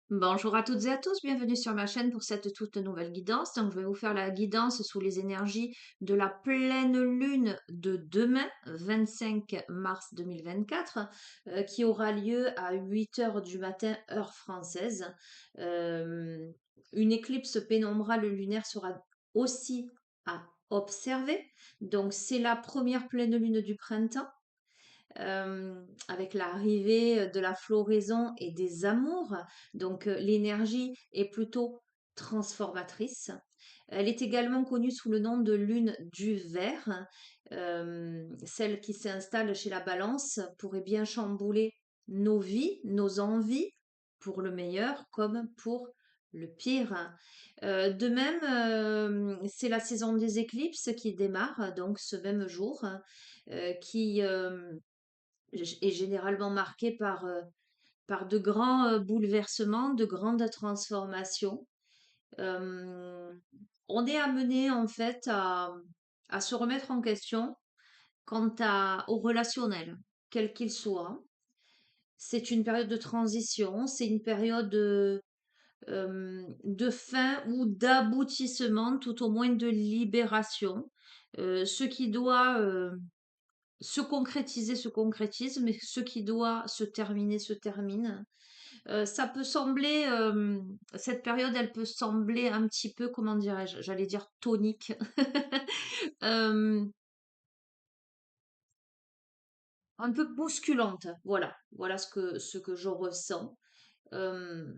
Bonjour à toutes et à tous, bienvenue sur ma chaîne pour cette toute nouvelle guidance. Donc, je vais vous faire la guidance sous les énergies de la pleine lune de demain, 25 mars 2024, qui aura lieu à 8 heures du matin, heure française. Euh, une éclipse pénombrale lunaire sera aussi à observer. Donc, c'est la première pleine lune du printemps avec l'arrivée de la floraison et des amours. Donc l'énergie est plutôt transformatrice. Elle est également connue sous le nom de lune du verre. Celle qui s'installe chez la balance pourrait bien chambouler nos vies, nos envies, pour le meilleur comme pour le pire. De même, c'est la saison des éclipses qui démarre, donc ce même jour, qui est généralement marqué par de grands bouleversements, de grandes transformations. Euh, on est amené en fait à se remettre en question au relationnel, quel qu'il soit. C'est une période de transition, c'est une période de fin ou d'aboutissement, tout au moins de libération. Ce qui doit se concrétise, mais ce qui doit se terminer se termine. Ça peut sembler, cette période, elle peut sembler un petit peu, comment dirais-je, j'allais dire tonique, euh, un peu bousculante. Voilà, voilà ce que je ressens. Euh,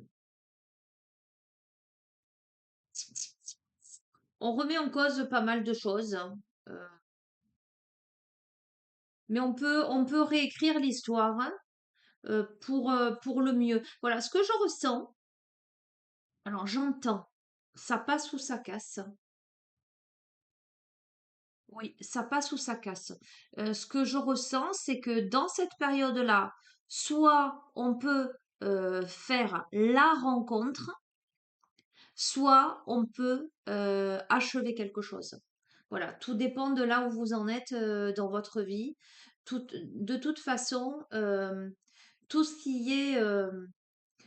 on remet en cause pas mal de choses, hein, euh, mais on peut réécrire l'histoire hein, pour le mieux. Voilà, ce que je ressens, alors j'entends, ça passe ou ça casse. Oui, ça passe ou ça casse. Ce que je ressens, c'est que dans cette période-là, soit on peut faire la rencontre, soit on peut achever quelque chose. Voilà, tout dépend de là où vous en êtes dans votre vie. De toute façon, tout ce qui est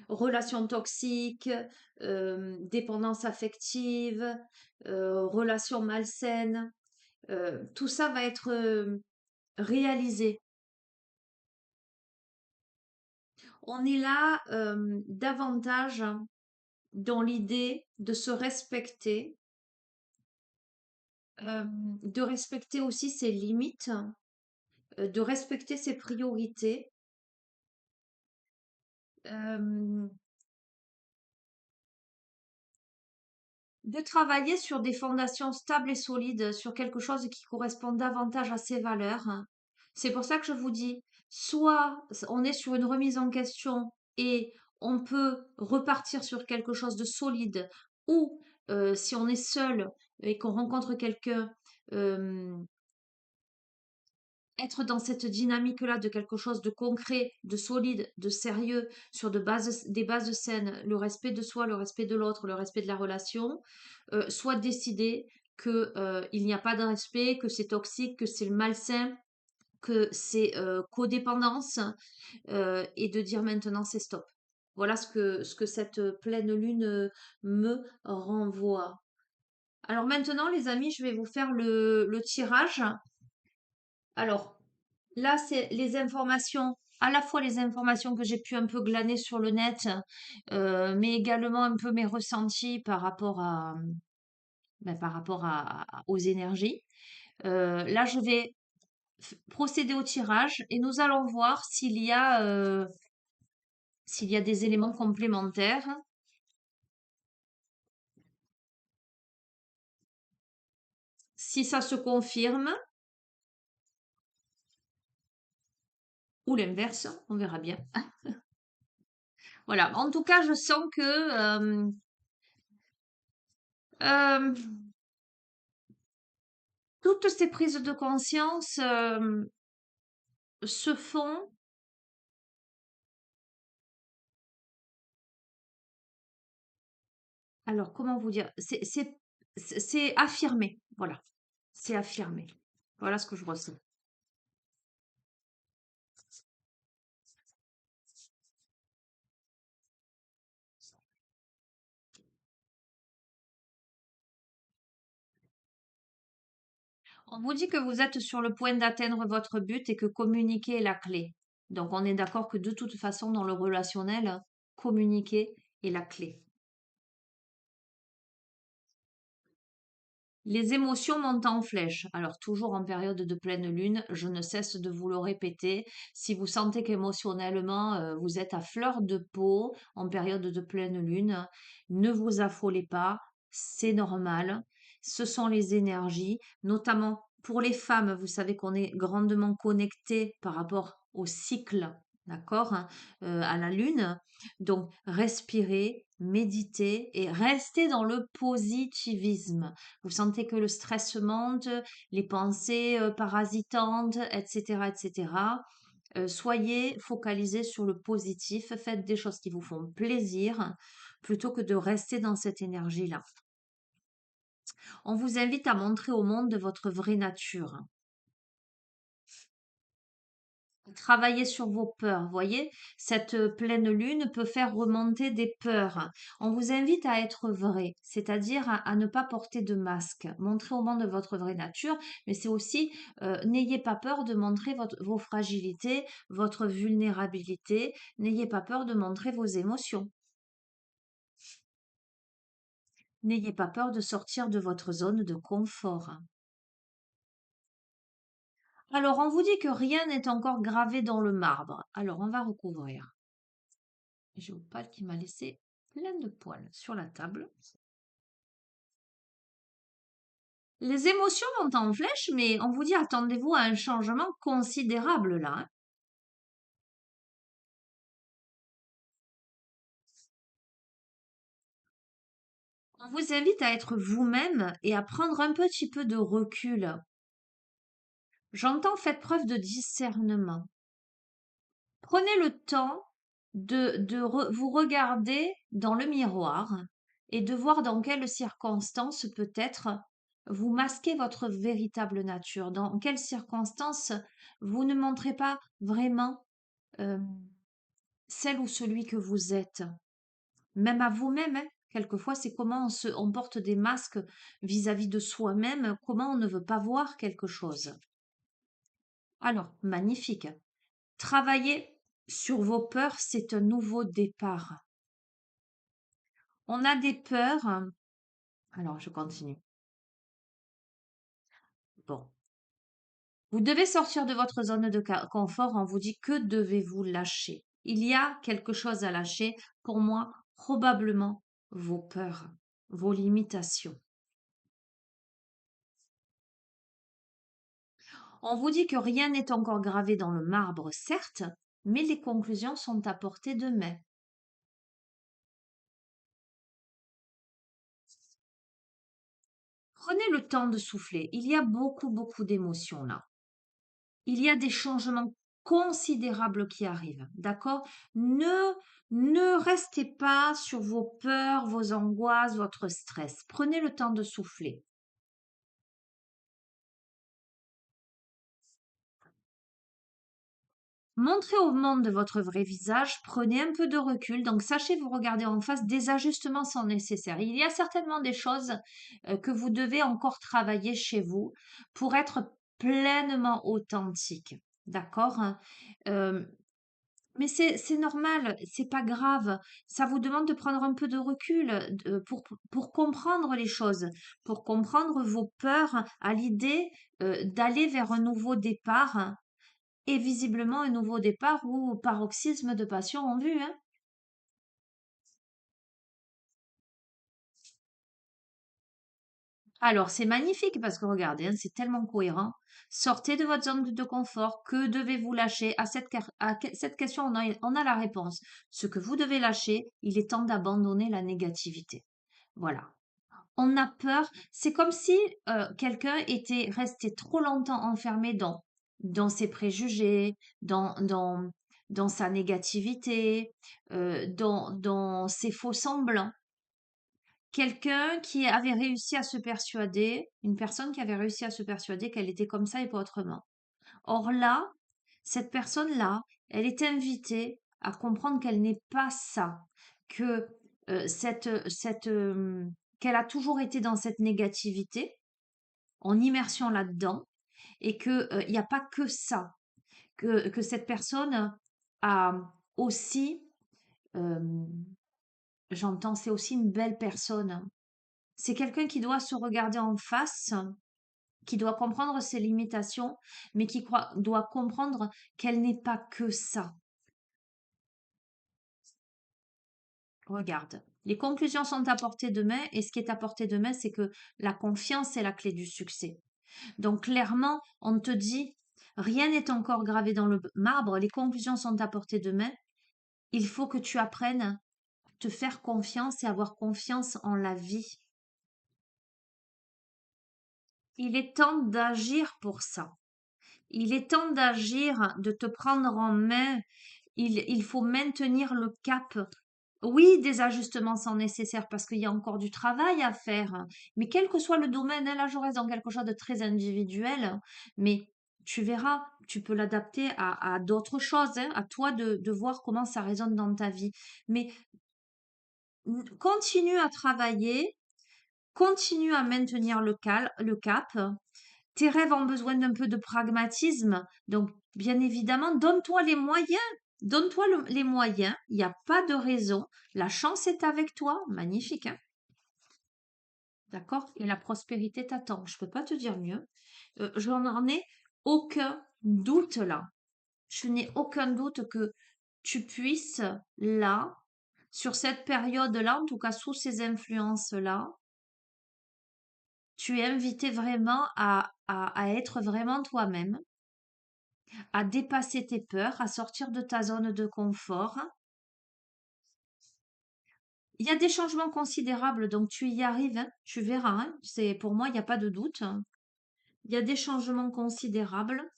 relations toxiques, dépendance affective, relations malsaines, tout ça va être réalisé. On est là davantage dans l'idée de se respecter, de respecter aussi ses limites, de respecter ses priorités, euh, de travailler sur des fondations stables et solides, sur quelque chose qui correspond davantage à ses valeurs. C'est pour ça que je vous dis, soit on est sur une remise en question et on peut repartir sur quelque chose de solide, ou si on est seul et qu'on rencontre quelqu'un, euh, être dans cette dynamique-là de quelque chose de concret, de solide, de sérieux, sur des bases saines, le respect de soi, le respect de l'autre, le respect de la relation, soit décider que il n'y a pas de respect, que c'est toxique, que c'est malsain, que c'est codépendance, et de dire maintenant c'est stop. Voilà ce que cette pleine lune me renvoie. Alors maintenant, les amis, je vais vous faire le tirage. Alors, là, c'est les informations, à la fois les informations que j'ai pu un peu glaner sur le net, mais également un peu mes ressentis aux énergies. Là, je vais procéder au tirage et nous allons voir s'il y a des éléments complémentaires. Si ça se confirme ou l'inverse, on verra bien. Voilà. En tout cas, je sens que euh, toutes ces prises de conscience se font. Alors, comment vous dire? C'est affirmé. Voilà. C'est affirmé. Voilà ce que je ressens. On vous dit que vous êtes sur le point d'atteindre votre but et que communiquer est la clé. Donc, on est d'accord que de toute façon, dans le relationnel, communiquer est la clé. Les émotions montent en flèche. Alors, toujours en période de pleine lune, je ne cesse de vous le répéter. Si vous sentez qu'émotionnellement, vous êtes à fleur de peau en période de pleine lune, ne vous affolez pas, c'est normal. Ce sont les énergies, notamment pour les femmes. Vous savez qu'on est grandement connecté par rapport au cycle, d'accord, hein, à la lune. Donc, respirez, méditez et restez dans le positivisme. Vous sentez que le stress monte, les pensées parasitantes, etc., etc. Soyez focalisés sur le positif, faites des choses qui vous font plaisir plutôt que de rester dans cette énergie-là. On vous invite à montrer au monde votre vraie nature. Travailler sur vos peurs. Voyez, cette pleine lune peut faire remonter des peurs. On vous invite à être vrai, c'est-à-dire à ne pas porter de masque. Montrer au monde votre vraie nature, mais c'est aussi, n'ayez pas peur de montrer vos fragilités, votre vulnérabilité. N'ayez pas peur de montrer vos émotions. N'ayez pas peur de sortir de votre zone de confort. Alors, on vous dit que rien n'est encore gravé dans le marbre. Alors, on va recouvrir. J'ai Opal qui m'a laissé plein de poils sur la table. Les émotions montent en flèche, mais on vous dit attendez-vous à un changement considérable là, hein. On vous invite à être vous-même et à prendre un petit peu de recul. J'entends faites preuve de discernement. Prenez le temps de vous regarder dans le miroir et de voir dans quelles circonstances peut-être vous masquez votre véritable nature, dans quelles circonstances vous ne montrez pas vraiment euh, celle ou celui que vous êtes, même à vous-même, hein. Quelquefois, c'est comment on porte des masques vis-à-vis de soi-même, comment on ne veut pas voir quelque chose. Alors, magnifique. Travailler sur vos peurs, c'est un nouveau départ. On a des peurs. Alors, je continue. Bon. Vous devez sortir de votre zone de confort. On vous dit que devez-vous lâcher. Il y a quelque chose à lâcher. Pour moi, probablement vos peurs, vos limitations. On vous dit que rien n'est encore gravé dans le marbre, certes, mais les conclusions sont à portée de main. Prenez le temps de souffler. Il y a beaucoup, beaucoup d'émotions là. Il y a des changements considérables qui arrivent, d'accord? Ne restez pas sur vos peurs, vos angoisses, votre stress. Prenez le temps de souffler. Montrez au monde votre vrai visage, prenez un peu de recul, donc sachez vous regarder en face, des ajustements sont nécessaires. Il y a certainement des choses que vous devez encore travailler chez vous pour être pleinement authentique, d'accord? Euh, Mais c'est normal, c'est pas grave. Ça vous demande de prendre un peu de recul pour comprendre les choses, pour comprendre vos peurs à l'idée d'aller vers un nouveau départ et visiblement un nouveau départ ou paroxysme de passion en vue, hein. Alors, c'est magnifique parce que regardez, hein, c'est tellement cohérent. Sortez de votre zone de confort. Que devez-vous lâcher? Cette question, on a la réponse. Ce que vous devez lâcher, il est temps d'abandonner la négativité. Voilà. On a peur. C'est comme si quelqu'un était resté trop longtemps enfermé dans ses préjugés, dans sa négativité, dans ses faux semblants. Quelqu'un qui avait réussi à se persuader, une personne qui avait réussi à se persuader qu'elle était comme ça et pas autrement. Or là, cette personne-là, elle est invitée à comprendre qu'elle n'est pas ça, que qu'elle a toujours été dans cette négativité en immersion là-dedans et que il n'y a pas que ça, que cette personne a aussi, euh, j'entends, c'est aussi une belle personne. C'est quelqu'un qui doit se regarder en face, qui doit comprendre ses limitations, mais qui doit comprendre qu'elle n'est pas que ça. Regarde, les conclusions sont à portée de main et ce qui est à portée de main, c'est que la confiance est la clé du succès. Donc clairement, on te dit, rien n'est encore gravé dans le marbre, les conclusions sont à portée de main. Il faut que tu apprennes à te faire confiance et avoir confiance en la vie. Il est temps d'agir pour ça. Il est temps d'agir, de te prendre en main. Il faut maintenir le cap. Oui, des ajustements sont nécessaires parce qu'il y a encore du travail à faire. Mais quel que soit le domaine, hein, là je reste dans quelque chose de très individuel. Mais tu verras, tu peux l'adapter à d'autres choses, hein, à toi de voir comment ça résonne dans ta vie. Mais continue à travailler, continue à maintenir le cap. Tes rêves ont besoin d'un peu de pragmatisme. Donc, bien évidemment, donne-toi les moyens. Donne-toi les moyens. Il n'y a pas de raison. La chance est avec toi. Magnifique, hein? D'accord? Et la prospérité t'attend. Je ne peux pas te dire mieux. Je n'en ai aucun doute là. Je n'ai aucun doute que tu puisses là, sur cette période-là, en tout cas sous ces influences-là, tu es invité vraiment à être vraiment toi-même, à dépasser tes peurs, à sortir de ta zone de confort. Il y a des changements considérables, donc tu y arrives, hein, tu verras, hein, c'est pour moi, il n'y a pas de doute. Il y a des changements considérables,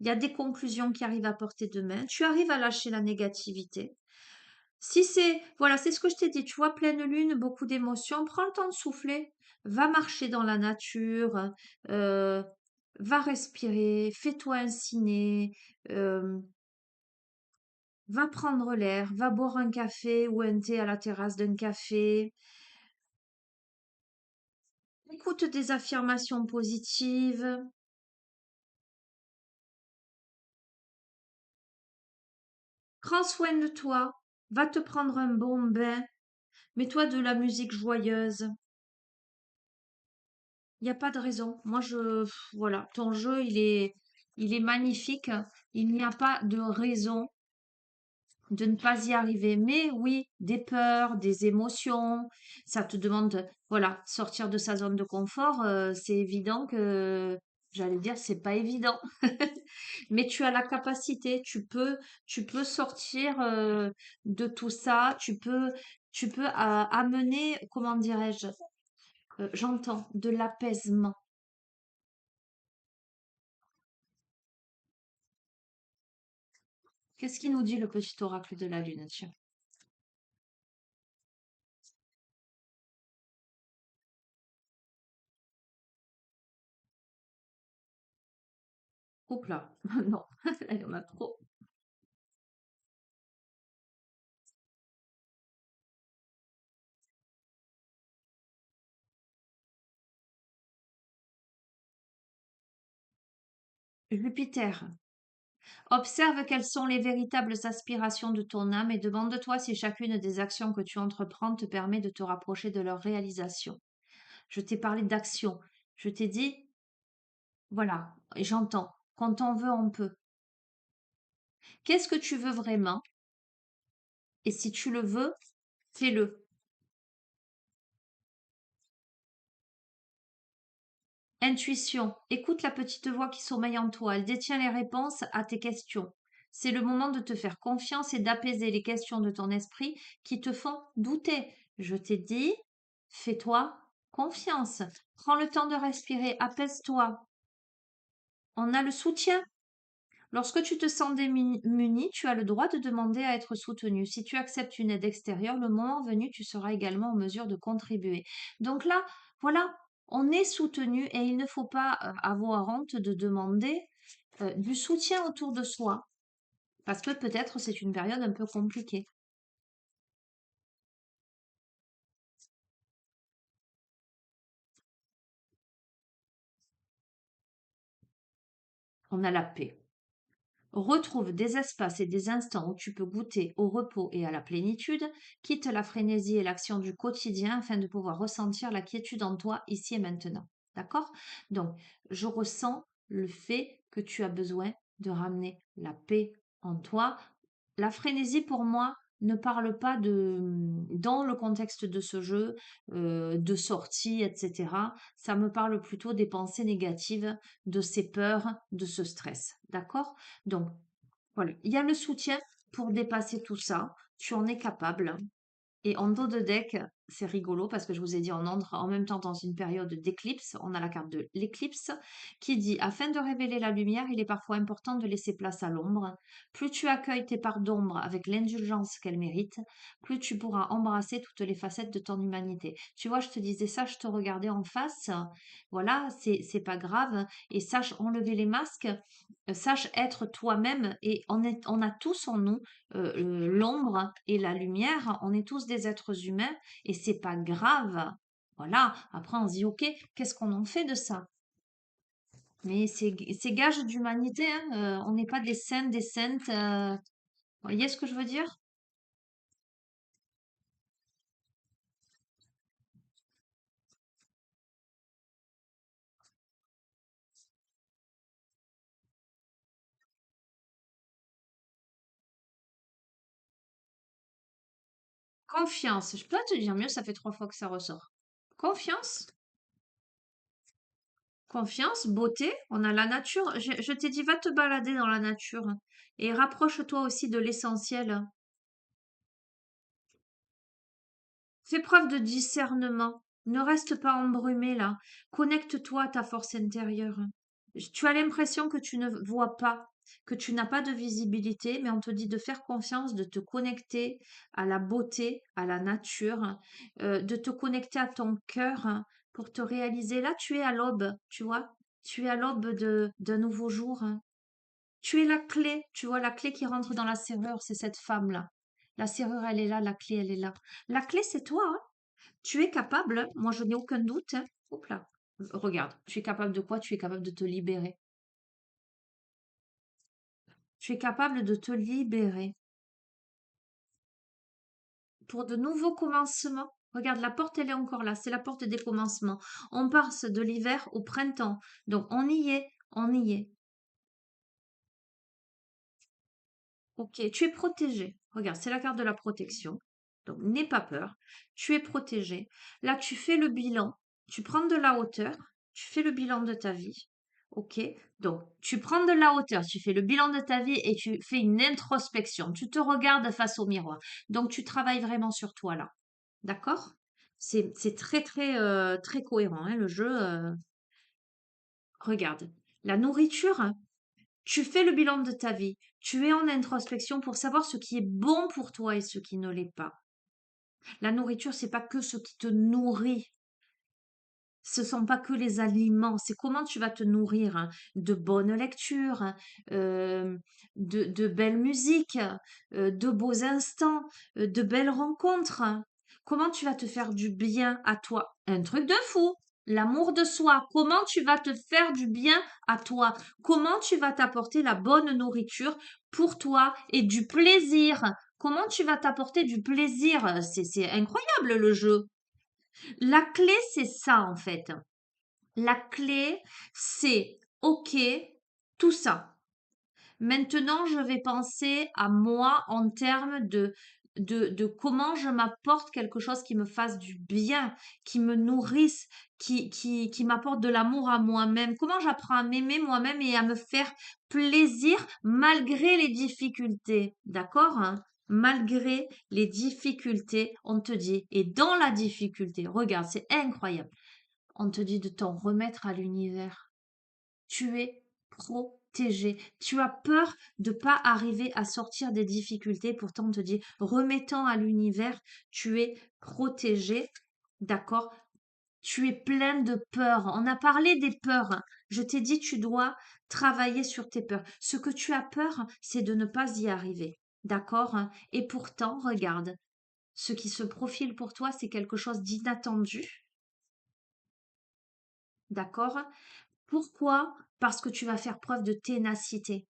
il y a des conclusions qui arrivent à portée de main. Tu arrives à lâcher la négativité. Si c'est, voilà, c'est ce que je t'ai dit, tu vois, pleine lune, beaucoup d'émotions, prends le temps de souffler, va marcher dans la nature, euh, va respirer, fais-toi un ciné, euh, va prendre l'air, va boire un café ou un thé à la terrasse d'un café. Écoute des affirmations positives. Prends soin de toi. Va te prendre un bon bain. Mets-toi de la musique joyeuse. Il n'y a pas de raison. Moi, voilà, ton jeu, il est magnifique. Il n'y a pas de raison de ne pas y arriver. Mais oui, des peurs, des émotions, ça te demande, voilà, sortir de sa zone de confort. C'est évident que, j'allais dire, c'est pas évident. Mais tu as la capacité, tu peux sortir de tout ça. Tu peux amener, comment dirais-je, j'entends, de l'apaisement. Qu'est-ce qui nous dit le petit oracle de la lune, tiens? Oups là, non, il y en a trop. Jupiter. Observe quelles sont les véritables aspirations de ton âme et demande-toi si chacune des actions que tu entreprends te permet de te rapprocher de leur réalisation. Je t'ai parlé d'action. Je t'ai dit, voilà, et j'entends. Quand on veut, on peut. Qu'est-ce que tu veux vraiment? Et si tu le veux, fais-le. Intuition. Écoute la petite voix qui sommeille en toi. Elle détient les réponses à tes questions. C'est le moment de te faire confiance et d'apaiser les questions de ton esprit qui te font douter. Je t'ai dit, fais-toi confiance. Prends le temps de respirer, apaise-toi. On a le soutien. Lorsque tu te sens démuni, tu as le droit de demander à être soutenu. Si tu acceptes une aide extérieure, le moment venu, tu seras également en mesure de contribuer. Donc là, voilà, on est soutenu et il ne faut pas avoir honte de demander du soutien autour de soi, parce que peut-être c'est une période un peu compliquée. on a la paix. Retrouve des espaces et des instants où tu peux goûter au repos et à la plénitude. Quitte la frénésie et l'action du quotidien afin de pouvoir ressentir la quiétude en toi ici et maintenant. D'accord? Donc, je ressens le fait que tu as besoin de ramener la paix en toi. La frénésie, pour moi, ne parle pas dans le contexte de ce jeu, de sortie, etc. Ça me parle plutôt des pensées négatives, de ces peurs, de ce stress. D'accord? Donc, voilà. Il y a le soutien pour dépasser tout ça. Tu en es capable. Et en dos de deck, c'est rigolo parce que je vous ai dit, on entre en même temps dans une période d'éclipse. On a la carte de l'éclipse qui dit, afin de révéler la lumière, il est parfois important de laisser place à l'ombre. Plus tu accueilles tes parts d'ombre avec l'indulgence qu'elles méritent, plus tu pourras embrasser toutes les facettes de ton humanité. Tu vois, je te disais ça, je te regardais en face. Voilà, c'est pas grave. Et sache enlever les masques, sache être toi-même. Et on a tous en nous l'ombre et la lumière, on est tous des êtres humains et c'est pas grave. Voilà, après on se dit ok, qu'est-ce qu'on en fait de ça? Mais c'est gage d'humanité, hein, on n'est pas des saints, des saintes. Vous voyez ce que je veux dire? Confiance, je peux pas te dire mieux, ça fait 3 fois que ça ressort. Confiance, confiance, beauté, on a la nature. Je t'ai dit, va te balader dans la nature et rapproche-toi aussi de l'essentiel. Fais preuve de discernement. Ne reste pas embrumé là. Connecte-toi à ta force intérieure. Tu as l'impression que tu ne vois pas, que tu n'as pas de visibilité, mais on te dit de faire confiance, de te connecter à la beauté, à la nature, de te connecter à ton cœur pour te réaliser. Là, tu es à l'aube, tu vois. Tu es à l'aube d'un nouveau jour. Tu es la clé, tu vois, la clé qui rentre dans la serrure, c'est cette femme-là. La serrure, elle est là, la clé, elle est là. La clé, c'est toi, hein. Tu es capable, moi je n'ai aucun doute, hein. Oups là. Regarde, tu es capable de quoi? Tu es capable de te libérer. Tu es capable de te libérer pour de nouveaux commencements. Regarde, la porte, elle est encore là. C'est la porte des commencements. On passe de l'hiver au printemps. Donc on y est, on y est. Ok, tu es protégé. Regarde, c'est la carte de la protection. Donc, n'aie pas peur. Tu es protégé. Là, tu fais le bilan. Tu prends de la hauteur. Tu fais le bilan de ta vie. Ok. Donc, tu prends de la hauteur. Tu fais le bilan de ta vie et tu fais une introspection. Tu te regardes face au miroir. Donc, tu travailles vraiment sur toi là. D'accord? C'est très, très, très cohérent, hein, le jeu. Regarde. La nourriture. Tu fais le bilan de ta vie. Tu es en introspection pour savoir ce qui est bon pour toi et ce qui ne l'est pas. La nourriture, c'est pas que ce qui te nourrit. Ce sont pas que les aliments, c'est comment tu vas te nourrir, hein, de bonnes lectures, hein, de belles musiques, de beaux instants, de belles rencontres, hein. Comment tu vas te faire du bien à toi? Un truc de fou. L'amour de soi. Comment tu vas te faire du bien à toi? Comment tu vas t'apporter la bonne nourriture pour toi et du plaisir? Comment tu vas t'apporter du plaisir? C'est incroyable le jeu. La clé, c'est ça en fait. La clé, c'est OK, tout ça. Maintenant, je vais penser à moi en termes de comment je m'apporte quelque chose qui me fasse du bien, qui me nourrisse, qui m'apporte de l'amour à moi-même. Comment j'apprends à m'aimer moi-même et à me faire plaisir malgré les difficultés. D'accord, hein? Malgré les difficultés, on te dit, et dans la difficulté, regarde, c'est incroyable. On te dit de t'en remettre à l'univers. Tu es protégé. Tu as peur de pas arriver à sortir des difficultés. Pourtant, on te dit, remettant à l'univers, tu es protégé. D'accord? Tu es plein de peurs. On a parlé des peurs, hein. Je t'ai dit, tu dois travailler sur tes peurs. Ce que tu as peur, c'est de ne pas y arriver. D'accord, hein? Et pourtant, regarde, ce qui se profile pour toi, c'est quelque chose d'inattendu. D'accord? Pourquoi? Parce que tu vas faire preuve de ténacité.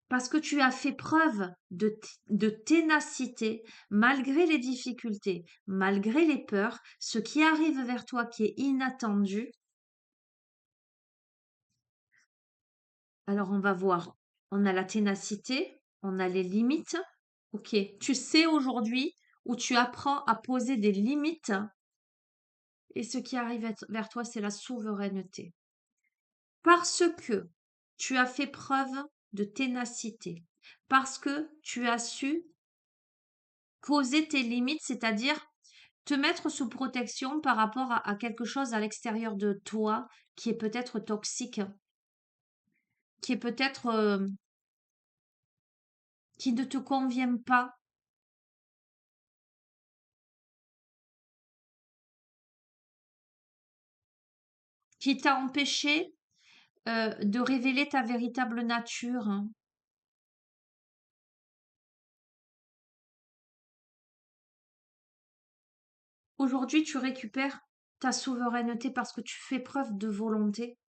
Parce que tu as fait preuve de ténacité malgré les difficultés, malgré les peurs, ce qui arrive vers toi qui est inattendu. Alors on va voir, on a la ténacité, on a les limites. Ok, tu sais aujourd'hui où tu apprends à poser des limites et ce qui arrive vers toi, c'est la souveraineté. Parce que tu as fait preuve de ténacité, parce que tu as su poser tes limites, c'est-à-dire te mettre sous protection par rapport à quelque chose à l'extérieur de toi qui est peut-être toxique, qui est peut-être qui ne te convient pas, qui t'a empêché de révéler ta véritable nature. Aujourd'hui, tu récupères ta souveraineté parce que tu fais preuve de volonté.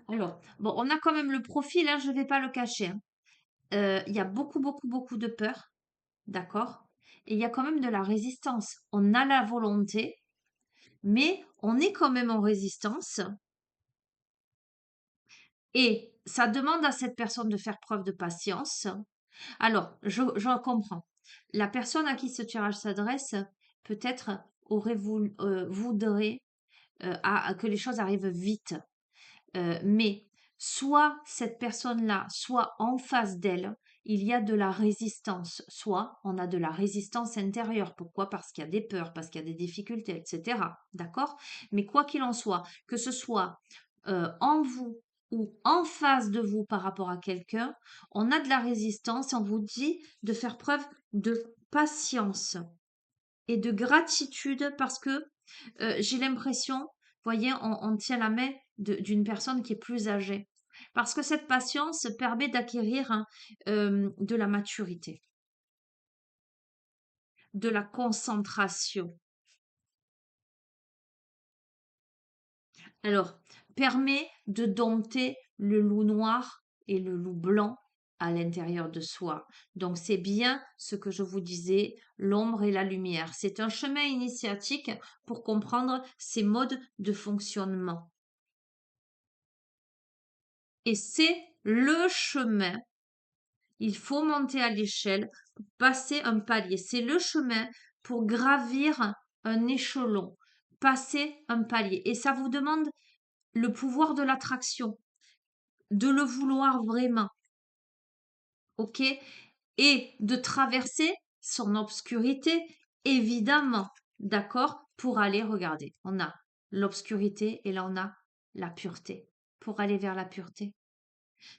Alors, bon, on a quand même le profil, hein, je ne vais pas le cacher, hein. Il y a beaucoup, beaucoup, beaucoup de peur, d'accord? Et il y a quand même de la résistance. On a la volonté, mais on est quand même en résistance et ça demande à cette personne de faire preuve de patience. Alors, je comprends. La personne à qui ce tirage s'adresse, peut-être voudrait que les choses arrivent vite. Mais soit cette personne-là, soit en face d'elle, il y a de la résistance, soit on a de la résistance intérieure. Pourquoi? Parce qu'il y a des peurs, parce qu'il y a des difficultés, etc. D'accord? Mais quoi qu'il en soit, que ce soit en vous ou en face de vous par rapport à quelqu'un, on a de la résistance et on vous dit de faire preuve de patience et de gratitude parce que j'ai l'impression, voyez, on tient la main d'une personne qui est plus âgée. Parce que cette patience permet d'acquérir hein, de la maturité, de la concentration. Alors, permet de dompter le loup noir et le loup blanc à l'intérieur de soi. Donc, c'est bien ce que je vous disais, l'ombre et la lumière. C'est un chemin initiatique pour comprendre ces modes de fonctionnement. Et c'est le chemin. Il faut monter à l'échelle pour passer un palier. C'est le chemin pour gravir un échelon, passer un palier. Et ça vous demande le pouvoir de l'attraction, de le vouloir vraiment, ok? Et de traverser son obscurité, évidemment, d'accord? Pour aller regarder. On a l'obscurité et là on a la pureté. Pour aller vers la pureté.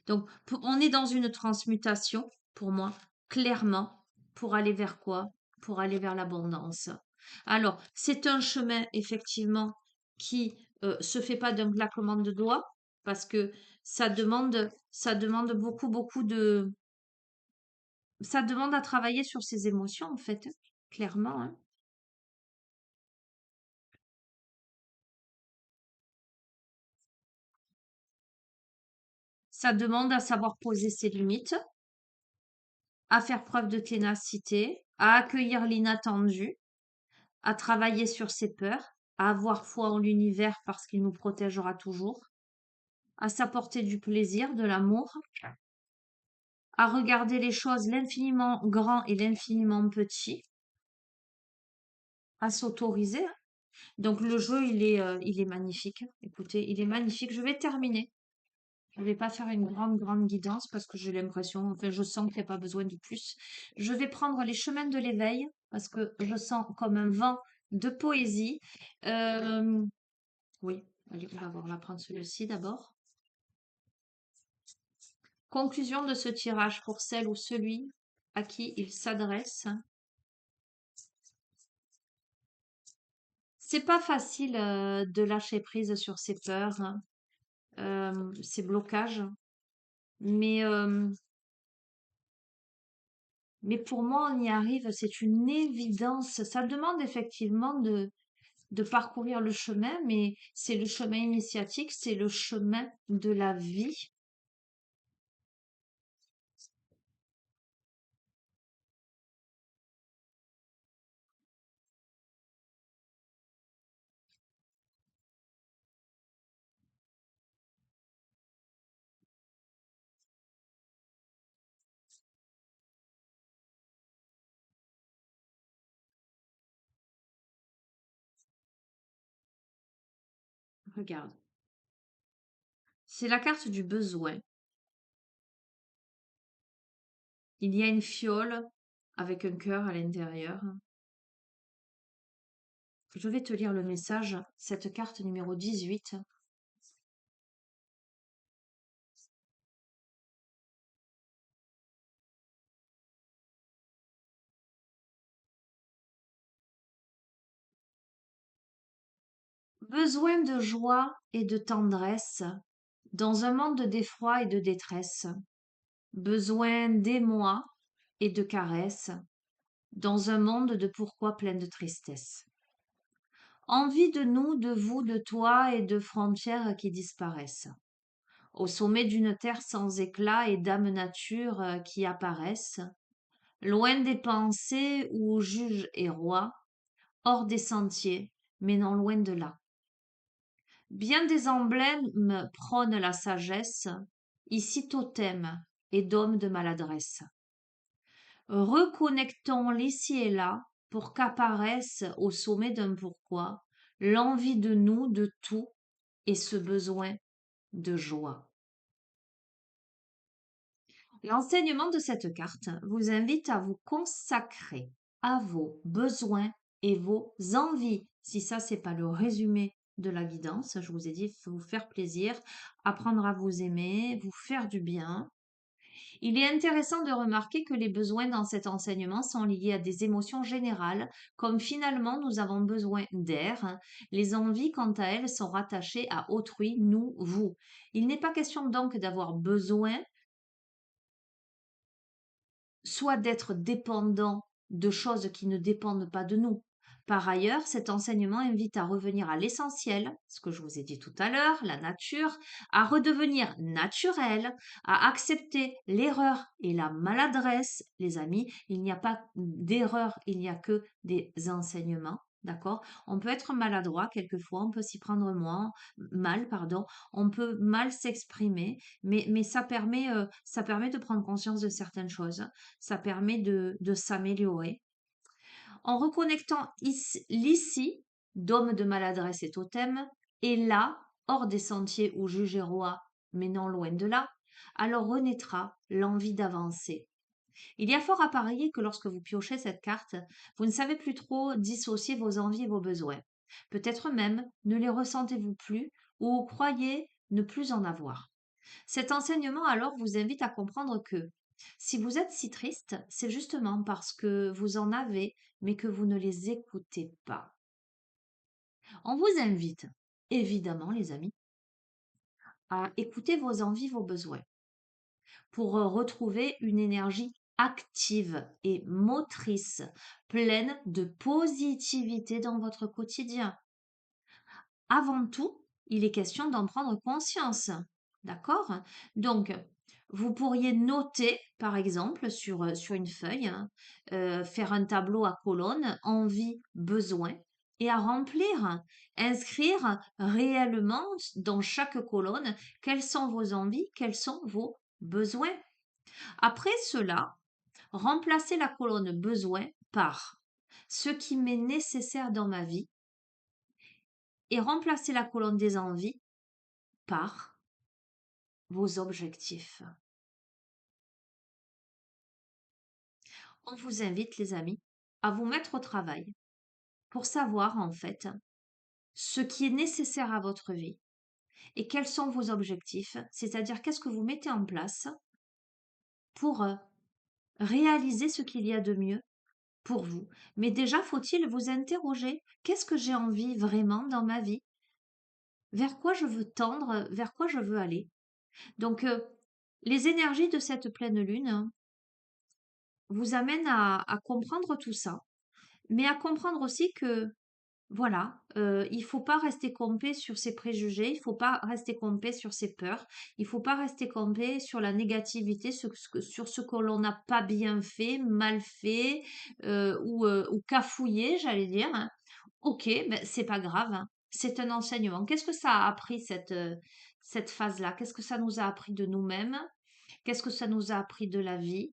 Donc, on est dans une transmutation, pour moi, clairement, pour aller vers quoi? Pour aller vers l'abondance. Alors, c'est un chemin, effectivement, qui se fait pas d'un claquement de doigts, parce que ça demande beaucoup, beaucoup de... Ça demande à travailler sur ses émotions, en fait, hein, clairement, hein. Ça demande à savoir poser ses limites, à faire preuve de ténacité, à accueillir l'inattendu, à travailler sur ses peurs, à avoir foi en l'univers parce qu'il nous protégera toujours, à s'apporter du plaisir, de l'amour, à regarder les choses, l'infiniment grand et l'infiniment petit, à s'autoriser, hein. Donc le jeu, il est magnifique. Écoutez, il est magnifique. Je vais terminer. Je ne vais pas faire une grande, grande guidance parce que j'ai l'impression, enfin, je sens qu'il n'y a pas besoin de plus. Je vais prendre les chemins de l'éveil parce que je sens comme un vent de poésie. Euh, Oui, allez, on va voir, on va prendre celui-ci d'abord. Conclusion de ce tirage pour celle ou celui à qui il s'adresse. C'est pas facile de lâcher prise sur ses peurs, hein, ses blocages, mais, euh, mais pour moi, on y arrive, c'est une évidence. Ça demande effectivement de parcourir le chemin, mais c'est le chemin initiatique, c'est le chemin de la vie. Regarde. C'est la carte du besoin. Il y a une fiole avec un cœur à l'intérieur. Je vais te lire le message, cette carte numéro 18. Besoin de joie et de tendresse dans un monde d'effroi et de détresse. Besoin d'émoi et de caresses dans un monde de pourquoi plein de tristesse. Envie de nous, de vous, de toi et de frontières qui disparaissent. Au sommet d'une terre sans éclat et d'âme nature qui apparaissent, loin des pensées où juge et roi, hors des sentiers, mais non loin de là. Bien des emblèmes prônent la sagesse, ici totem et dôme de maladresse. Reconnectons l'ici et là pour qu'apparaisse au sommet d'un pourquoi l'envie de nous, de tout et ce besoin de joie. L'enseignement de cette carte vous invite à vous consacrer à vos besoins et vos envies. Si ça, c'est pas le résumé de la guidance, je vous ai dit, il faut vous faire plaisir, apprendre à vous aimer, vous faire du bien. Il est intéressant de remarquer que les besoins dans cet enseignement sont liés à des émotions générales, comme finalement nous avons besoin d'air. Les envies, quant à elles, sont rattachées à autrui, nous, vous. Il n'est pas question donc d'avoir besoin soit d'être dépendant de choses qui ne dépendent pas de nous. Par ailleurs, cet enseignement invite à revenir à l'essentiel, ce que je vous ai dit tout à l'heure, la nature, à redevenir naturel, à accepter l'erreur et la maladresse. Les amis, il n'y a pas d'erreur, il n'y a que des enseignements. D'accord? On peut être maladroit quelquefois, on peut s'y prendre mal, pardon, on peut mal s'exprimer, mais ça permet de prendre conscience de certaines choses, ça permet de s'améliorer. En reconnectant l'ici, d'homme de maladresse et totem, et là, hors des sentiers où juge et roi, mais non loin de là, alors renaîtra l'envie d'avancer. Il y a fort à parier que lorsque vous piochez cette carte, vous ne savez plus trop dissocier vos envies et vos besoins. Peut-être même ne les ressentez-vous plus ou croyez ne plus en avoir. Cet enseignement alors vous invite à comprendre que si vous êtes si triste, c'est justement parce que vous en avez, mais que vous ne les écoutez pas. On vous invite, évidemment les amis, à écouter vos envies, vos besoins, pour retrouver une énergie active et motrice, pleine de positivité dans votre quotidien. Avant tout, il est question d'en prendre conscience. D'accord? Donc, vous pourriez noter, par exemple, sur une feuille, hein, faire un tableau à colonnes, envie, besoin, et à remplir, inscrire réellement dans chaque colonne quelles sont vos envies, quels sont vos besoins. Après cela, remplacez la colonne besoin par ce qui m'est nécessaire dans ma vie et remplacez la colonne des envies par vos objectifs. On vous invite, les amis, à vous mettre au travail pour savoir en fait ce qui est nécessaire à votre vie et quels sont vos objectifs, c'est-à-dire qu'est-ce que vous mettez en place pour réaliser ce qu'il y a de mieux pour vous. Mais déjà, faut-il vous interroger, qu'est-ce que j'ai envie vraiment dans ma vie? Vers quoi je veux tendre? Vers quoi je veux aller? Donc, les énergies de cette pleine lune vous amènent à comprendre tout ça, mais à comprendre aussi que Voilà, il faut pas rester campé sur ses préjugés, il faut pas rester campé sur ses peurs, il faut pas rester campé sur la négativité, sur ce que l'on n'a pas bien fait, mal fait, ou cafouillé, j'allais dire, hein. Ok, ben c'est pas grave, hein. C'est un enseignement. Qu'est-ce que ça a appris cette phase-là? Qu'est-ce que ça nous a appris de nous-mêmes? Qu'est-ce que ça nous a appris de la vie?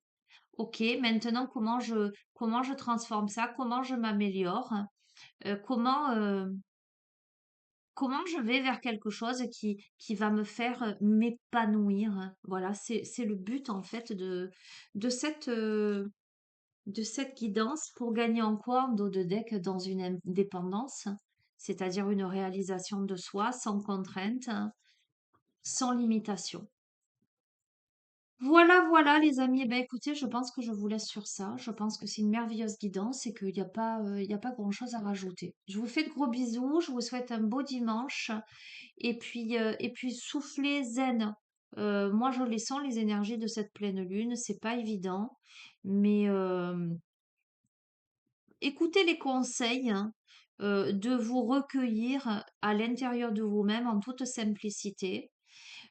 Ok, maintenant comment je transforme ça? Comment je m'améliore? Comment je vais vers quelque chose qui va me faire m'épanouir. Voilà, c'est le but en fait de de cette guidance pour gagner en quoi en dos de deck dans une indépendance, c'est-à-dire une réalisation de soi sans contrainte, sans limitation. Voilà, voilà, les amis. Eh ben, écoutez, je pense que je vous laisse sur ça. Je pense que c'est une merveilleuse guidance et qu'il n'y a pas, il y a pas grand-chose à rajouter. Je vous fais de gros bisous. Je vous souhaite un beau dimanche. Et puis souffler zen. Moi, je les sens, les énergies de cette pleine lune. C'est pas évident. Mais écoutez les conseils, hein, de vous recueillir à l'intérieur de vous-même en toute simplicité.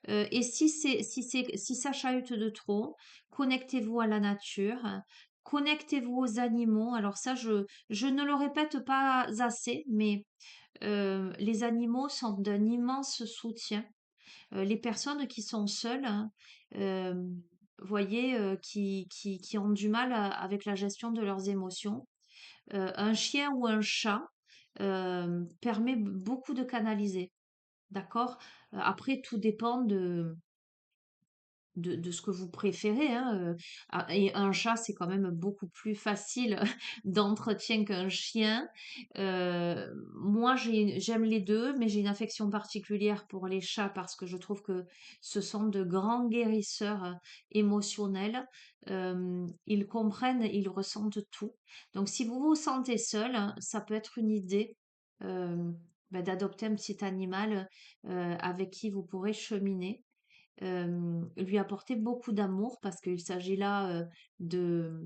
Et si ça chahute de trop, connectez-vous à la nature, hein, connectez-vous aux animaux. Alors ça, je ne le répète pas assez, mais les animaux sont d'un immense soutien. Les personnes qui sont seules, hein, voyez, qui ont du mal avec la gestion de leurs émotions, un chien ou un chat permet beaucoup de canaliser. D'accord? Après, tout dépend de ce que vous préférez, hein, et un chat, c'est quand même beaucoup plus facile d'entretien qu'un chien. Moi, j'aime les 2, mais j'ai une affection particulière pour les chats parce que je trouve que ce sont de grands guérisseurs, émotionnels. Ils comprennent, ils ressentent tout. Donc si vous vous sentez seul, hein, ça peut être une idée, d'adopter un petit animal, avec qui vous pourrez cheminer, lui apporter beaucoup d'amour parce qu'il s'agit là de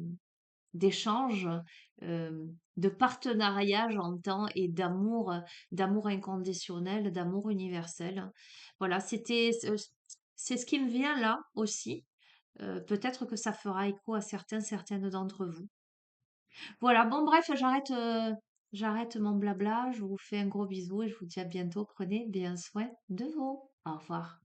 d'échanges, de partenariat, j'entends, et d'amour inconditionnel, d'amour universel. Voilà, c'est ce qui me vient là aussi. Peut-être que ça fera écho à certaines d'entre vous. Voilà, bon bref, j'arrête mon blabla, je vous fais un gros bisou et je vous dis à bientôt. Prenez bien soin de vous. Au revoir.